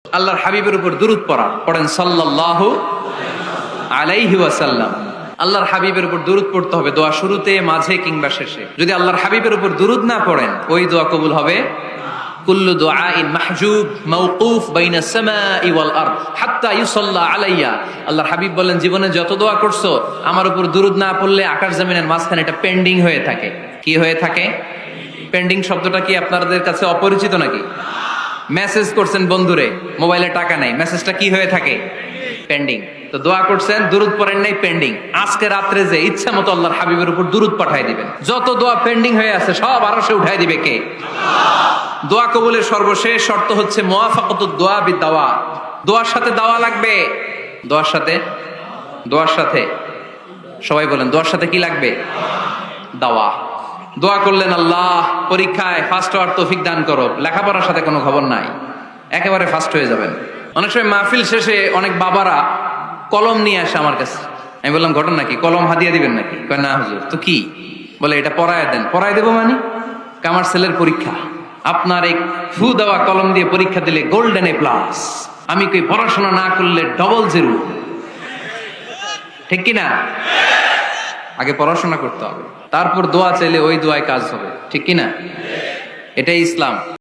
আল্লাহর হাবিবের উপর দুরূদ পড়া, পড়েন সাল্লাল্লাহু আলাইহি ওয়াসাল্লাম। আল্লাহর হাবিবের উপর দুরূদ পড়তে হবে দোয়া শুরুতে, মাঝে কিংবা শেষে। যদি আল্লাহর হাবিবের উপর দুরূদ না পড়েন, ওই দোয়া কবুল হবে কুল্লু দুআইন মাহজুব মাওকুফ বাইনা সামাই ওয়াল আরদ হাত্তা ইউসাল্লা আলাইয়া। আল্লাহর হাবিব বলেন, জীবনে যত দোয়া করছো আমার উপর দুরূদ না পড়লে আকাশ জমিনের মাঝখানে এটা পেন্ডিং হয়ে থাকে। কি হয়ে থাকে? পেন্ডিং শব্দটা কি আপনাদের কাছে অপরিচিত নাকি? মেসেজ করছেন বন্ধুরে, মোবাইলে টাকা নাই, মেসেজটা কি হয়ে থাকে? পেন্ডিং। তো দোয়া করছেন, দুরূদ পড়েন নাই, পেন্ডিং। আজকে রাত্রে যে ইচ্ছা মতো আল্লাহর হাবিবের উপর দুরূদ পাঠায় দিবেন। যত দোয়া পেন্ডিং হয়ে আছে সব আরশে উঠায় দিবে কে? দোয়া কবুলের সর্বশেষ শর্ত হচ্ছে মুওয়াফাকাতুদ দোয়া বিদ-দাওয়া। দোয়ার সাথে দাওয়া লাগবে। দোয়ার সাথে সবাই বলেন, দোয়ার সাথে কি লাগবে? দাওয়া। দোয়া করলেন, আল্লাহ পরীক্ষায় ফার্স্ট হওয়ার তৌফিক দান করো, লেখাপড়ার সাথে কোনো খবর নাই, একেবারে ফার্স্ট হয়ে যাবেন। অনেক সময় মাহফিল শেষে অনেক বাবারা কলম নিয়ে আসে আমার কাছে। আমি বললাম, ঘটনা কি? কলম হাদিয়া দিবেন নাকি? কয় না হুজুর। তো কি? বলে, এটা পড়ায় দেন। পড়ায় দেবো মানে? আমার ছেলের পরীক্ষা, আপনার এই ফু দেওয়া কলম দিয়ে পরীক্ষা দিলে গোল্ডেন এ প্লাস, আমি কই পড়াশোনা না করলে ডবল জিরো। ঠিক কিনা? আগে পড়াশোনা করতে হবে, তারপর দোয়া চাইলে ওই দোয়ায় কাজ হবে। ঠিক কিনা? এটাই ইসলাম।